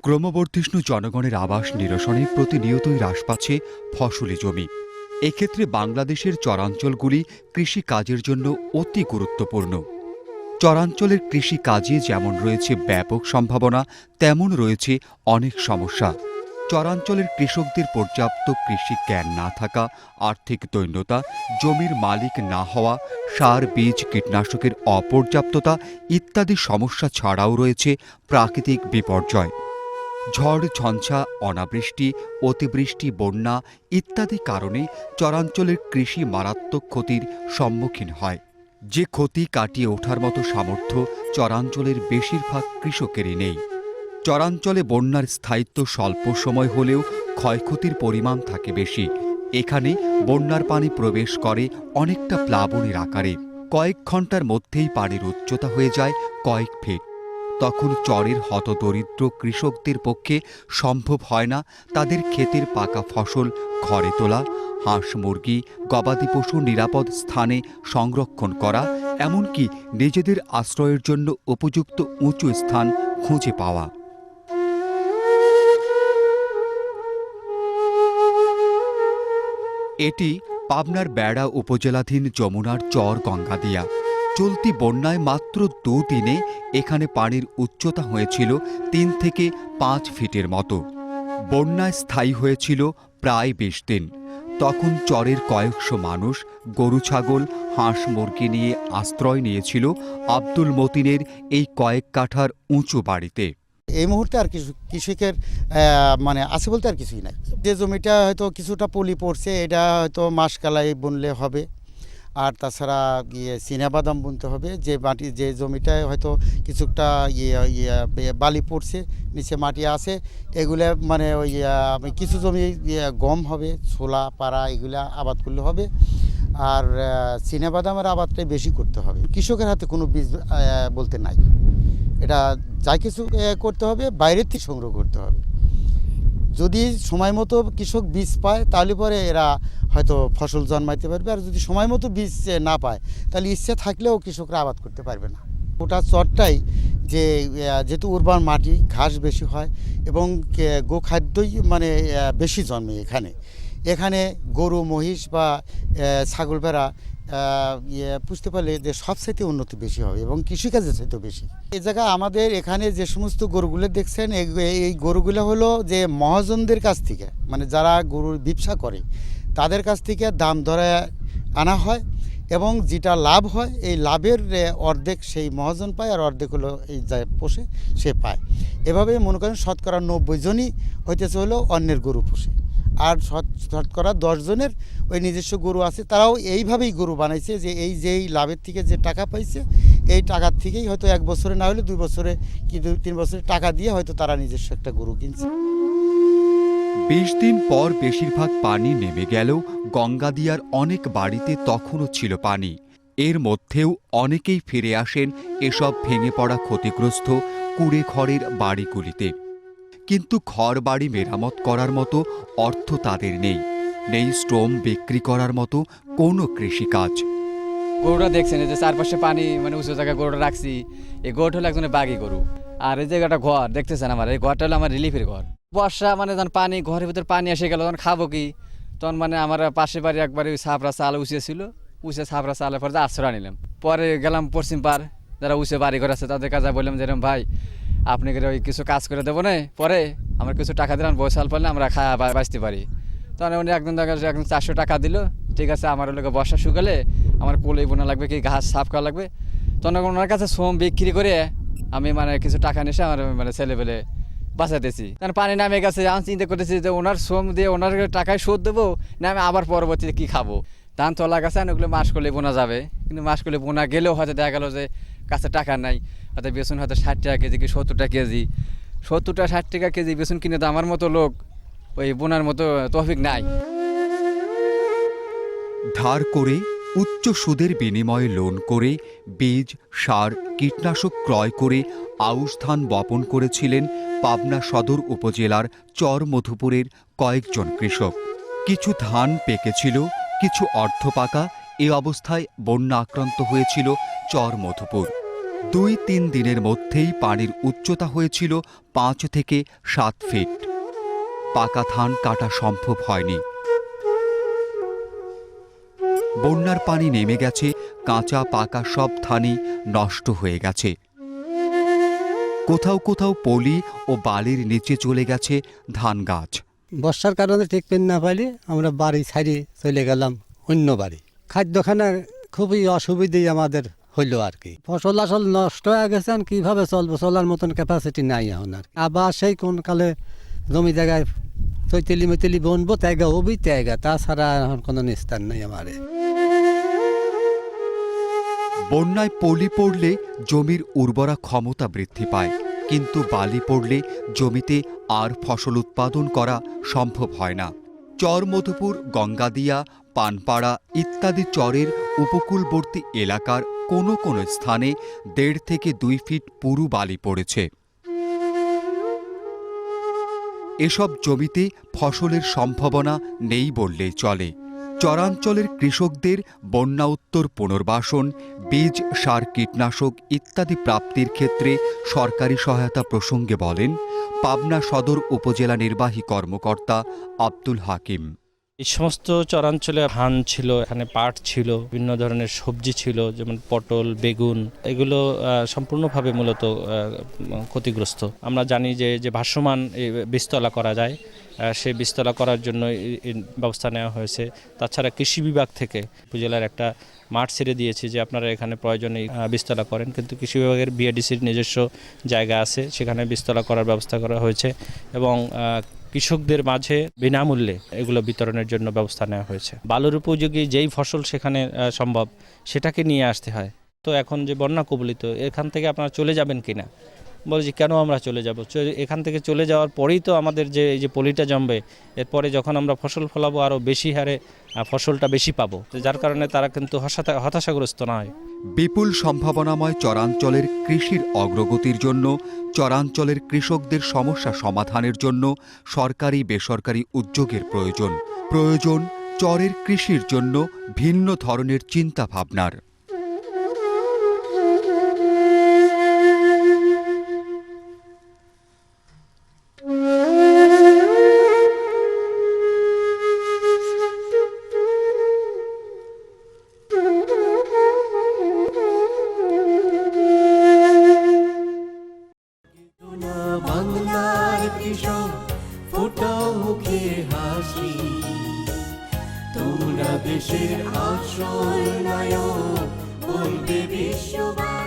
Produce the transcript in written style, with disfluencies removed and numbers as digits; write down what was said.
ক্রমবর্ধিষ্ণু জনগণের আবাস নিরসনে প্রতিনিয়তই হ্রাস পাচ্ছে ফসলি জমি। এক্ষেত্রে বাংলাদেশের চরাঞ্চলগুলি কৃষিকাজের জন্য অতি গুরুত্বপূর্ণ। চরাঞ্চলের কৃষিকাজে যেমন রয়েছে ব্যাপক সম্ভাবনা, তেমন রয়েছে অনেক সমস্যা। চরাঞ্চলের কৃষকদের পর্যাপ্ত কৃষি জ্ঞান না থাকা, আর্থিক দৈন্যতা, জমির মালিক না হওয়া, সার, বীজ, কীটনাশকের অপর্যাপ্ততা ইত্যাদি সমস্যা ছাড়াও রয়েছে প্রাকৃতিক বিপর্যয়। ঝড়, ঝঞ্ঝা, অনাবৃষ্টি, অতিবৃষ্টি, বন্যা ইত্যাদি কারণে চরাঞ্চলের কৃষি মারাত্মক ক্ষতির সম্মুখীন হয়। যে ক্ষতি কাটিয়ে ওঠার মতো সামর্থ্য চরাঞ্চলের বেশিরভাগ কৃষকেরই নেই। চরাঞ্চলে বন্যার স্থায়িত্ব স্বল্প সময় হলেও ক্ষয়ক্ষতির পরিমাণ থাকে বেশি। এখানে বন্যার পানি প্রবেশ করে অনেকটা প্লাবনের আকারে। কয়েক ঘন্টার মধ্যেই পানির উচ্চতা হয়ে যায় কয়েক ফিট। তখন চরের হতদরিদ্র কৃষকদের পক্ষে সম্ভব হয় না তাদের ক্ষেতের পাকা ফসল ঘরে তোলা, হাঁস, মুরগি, গবাদি পশু নিরাপদ স্থানে সংরক্ষণ করা, এমনকি নিজেদের আশ্রয়ের জন্য উপযুক্ত উঁচু স্থান খুঁজে পাওয়া। এটি পাবনার বেড়া উপজেলাধীন যমুনার চর গঙ্গাদিয়া। চলতি বন্যায় মাত্র 2 দিনে এখানে পানির উচ্চতা হয়েছিল 3 থেকে 5 ফিটের মতো। বন্যায় স্থায়ী হয়েছিল প্রায় 20 দিন। তখন চরের কয়েকশো মানুষ গরু, ছাগল, হাঁস, মুরগি নিয়ে আশ্রয় নিয়েছিল আব্দুল মতিনের এই কয়েক কাঠার উঁচু বাড়িতে। এই মুহূর্তে আর কৃষকের মানে আছে বলতে আর কিছুই নাই। যে জমিটা হয়তো কিছুটা পলি পড়ছে, এটা হয়তো মাসকালাই বুনলে হবে, আর তাছাড়া চীনাবাদাম বুনতে হবে। যে জমিটায় হয়তো কিছুটা বালি পড়ছে, নিচে মাটি আছে, এগুলা মানে কিছু জমি গম হবে, ছোলা, পাড়া এগুলা আবাদ করলে হবে। আর চীনাবাদামের আবাদটাই বেশি করতে হবে। কৃষকের হাতে কোনো বীজ বলতে নাই। এটা যা কিছু করতে হবে বাইরের থেকে সংগ্রহ করতে হবে। যদি সময় মতো কৃষক বীজ পায় তাহলে পরে এরা হয়তো ফসল জন্মাইতে পারবে। আর যদি সময় মতো বীজ না পায় তাহলে ইচ্ছে থাকলেও কৃষকরা আবাদ করতে পারবে না। ওটা চরটাই যেহেতু উর্বর মাটি, ঘাস বেশি হয় এবং গোখাদ্যই মানে বেশি জন্মে এখানে গরু, মহিষ বা ছাগল, ভেড়া পুষতে পারলে যে সবচাইতে উন্নতি বেশি হবে এবং কৃষিকাজের চাইতেও বেশি। এই জায়গায় আমাদের এখানে যে সমস্ত গরুগুলো দেখছেন, এই গরুগুলো হলো যে মহাজনদের কাছ থেকে, মানে যারা গরুর ব্যবসা করে তাদের কাছ থেকে দাম ধরে আনা হয় এবং যেটা লাভ হয় এই লাভের অর্ধেক সেই মহাজন পায় আর অর্ধেক হলো এই যা পোষে সে পায়। এভাবে মনে করেন শতকরা 90 জনই হইতেছে হলো অন্যের গরু পোষে, আর শতকরা 10 জনের ওই নিজস্ব গরু আছে। তারাও এইভাবেই গরু বানাইছে যে যেই লাভের থেকে যে টাকা পাইছে এই টাকার থেকেই হয়তো 1 বছরে না হলে 2 বছরে কি 2-3 বছরে টাকা দিয়ে হয়তো তারা নিজস্ব একটা গরু কিনছে। 20 দিন পর বেশিরভাগ পানি নেমে গেলেও গঙ্গাদিয়ার অনেক বাড়িতে তখনও ছিল পানি। এর মধ্যেও অনেকেই ফিরে আসেন এসব ভেঙে পড়া ক্ষতিগ্রস্ত কুড়ে ঘরের বাড়িগুলিতে। কিন্তু ঘর বাড়ি মেরামত করার মতো অর্থ তাদের নেই শ্রম বিক্রি করার মতো কোনো কৃষিকাজ। গরুটা দেখছেন যে চারপাশে পানি, মানে উঁচু জায়গায় গরুটা রাখছি। এই গরুটা হলো একজনের বাঘি গরু। আর এই জায়গাটা ঘর দেখতেছেন আমার, এই ঘরটা হলো আমার রিলিফের ঘর। বর্ষা মানে যখন পানি ঘরের ভিতরে পানি এসে গেল তখন খাবো কি, তখন মানে আমার পাশে বাড়ি একবারে ওই ছাপড়া চাল উঁচিয়েছিল, ছাপড়া চালের পরে আশ্রয় নিলাম। পরে গেলাম পশ্চিম পার, যারা উঁচে বাড়ি ঘর আছে তাদের কাছে বললাম যেরকম ভাই আপনি ওই কিছু কাজ করে দেবো না, পরে আমার কিছু টাকা দিলাম, বৈশাল পারলে আমরা খাওয়া বাঁচতে পারি। তখন উনি একদম 400 টাকা দিল। ঠিক আছে, আমার লোক বর্ষা শুকালে আমার কোলে বোনা লাগবে, কি ঘাস সাফ করা লাগবে। তখন ওনার কাছে শ্রম বিক্রি করে আমি মানে কিছু টাকা নিয়ে আমার মানে ছেলেপেলে বাঁচাতেছি। কারণ পানি নামে গেছে, আমি চিন্তা করতেছি যে ওনার শ্রম দিয়ে ওনার টাকায় শোধ দেবো না আমি আবার পরবর্তীতে কী খাবো। ধান তোলা গাছে ওগুলো মাস করলে বোনা যাবে, কিন্তু মাস করলে বোনা গেলেও হয়তো দেখা গেলো যে কাছে টাকা নাই, হয়তো বেসন হয়তো 60 টাকা কেজি কি 70 টাকা কেজি, 70 টাকা 60 টাকা কেজি বেসন কিনে তো আমার মতো লোক ওই বোনার মতো তৌফিক নাই। ধার করে, উচ্চ সুদের বিনিময়ে লোন করে, বীজ, সার, কীটনাশক ক্রয় করে আউশ ধান বপন করেছিলেন পাবনা সদর উপজেলার চর মধুপুরের কয়েকজন কৃষক। কিছু ধান পেকেছিল, কিছু অর্ধপাকা। এ অবস্থায় বন্যা আক্রান্ত হয়েছিল চর মধুপুর। 2-3 দিনের মধ্যেই পানির উচ্চতা হয়েছিল 5 থেকে 7 ফিট। পাকা ধান কাটা সম্ভব হয়নি। বন্যার পানি নেমে গেছে, কাঁচা পাকা সব ধানই নষ্ট হয়ে গেছে। কোথাও কোথাও পলি ও বালির নিচে চলে গেছে ধান গাছ। বর্ষার কারণে ঠিক পেন না পাইলে আমরা বাড়ি ছাড়িয়ে চলে গেলাম অন্য বাড়ি। খাদ্যখানা খুবই অসুবিধাই আমাদের হইলো আর কি। ফসল আসল নষ্ট হয়ে গেছে, আর কীভাবে চলবো, চলার মতন ক্যাপাসিটি নাই এখন আর। আবার সেই কোন কালে জমি জায়গায় চৈতেলি মেতেলি বনবো, ত্যাগা হবি ত্যাগা, তাছাড়া এখন কোনো নিস্তার নেই আমারে। বন্যায় পলি পড়লে জমির উর্বরা ক্ষমতা বৃদ্ধি পায়, কিন্তু বালি পড়লে জমিতে আর ফসল উৎপাদন করা সম্ভব হয় না। চর মধুপুর, গঙ্গাদিয়া, পানপাড়া ইত্যাদি চরের উপকূলবর্তী এলাকার কোনো কোনো স্থানে 1.5 থেকে 2 ফিট পুরু বালি পড়েছে। এসব জমিতে ফসলের সম্ভাবনা নেই বললেই চলে। চরাঞ্চলের কৃষকদের বন্যা উত্তর পুনর্বাসন, বীজ, সার, কীটনাশক ইত্যাদি প্রাপ্তির ক্ষেত্রে সরকারি সহায়তা প্রসঙ্গে বলেন পাবনা সদর উপজেলা নির্বাহী কর্মকর্তা আব্দুল হাকিম। এই সমস্ত চরাঞ্চলে ধান ছিল, এখানে পাট ছিল, বিভিন্ন ধরনের সবজি ছিল, যেমন পটল, বেগুন, এগুলো সম্পূর্ণভাবে মূলত ক্ষতিগ্রস্ত। আমরা জানি যে ভাসমান বীজতলা করা যায়, সেই বীজতলা করার জন্য এই ব্যবস্থা নেওয়া হয়েছে। তাছাড়া কৃষি বিভাগ থেকে উপজেলার একটা মাঠ ছেড়ে দিয়েছে যে আপনারা এখানে প্রয়োজনে বীজতলা করেন, কিন্তু কৃষি বিভাগের বিএডিসির নিজস্ব জায়গা আছে, সেখানে বীজতলা করার ব্যবস্থা করা হয়েছে এবং কৃষকদের মাঝে বিনামূল্যে এগুলো বিতরণের জন্য ব্যবস্থা নেওয়া হয়েছে। বালুর উপযোগী যেই ফসল সেখানে সম্ভব সেটাকে নিয়ে আসতে হয়। তো এখন যে বন্যা কবলিত, এখান থেকে আপনারা চলে যাবেন কিনা, বলছি কেন আমরা চলে যাব, এখান থেকে চলে যাওয়ার পরেই তো আমাদের যে এই যে পলিটা জমবে, এরপরে যখন আমরা ফসল ফলাবো আরও বেশি হারে ফসলটা বেশি পাবো, যার কারণে তারা কিন্তু হতাশাগ্রস্ত না হয়। বিপুল সম্ভাবনাময় চরাঞ্চলের কৃষির অগ্রগতির জন্য, চরাঞ্চলের কৃষকদের সমস্যা সমাধানের জন্য সরকারি বেসরকারি উদ্যোগের প্রয়োজন চরের কৃষির জন্য ভিন্ন ধরনের চিন্তা ভাবনার। বাংলার কৃষক ফোটাও মুখে হাসি, তোমরা দেশের আসল নায়ক বলবে বিশ্ববাসী।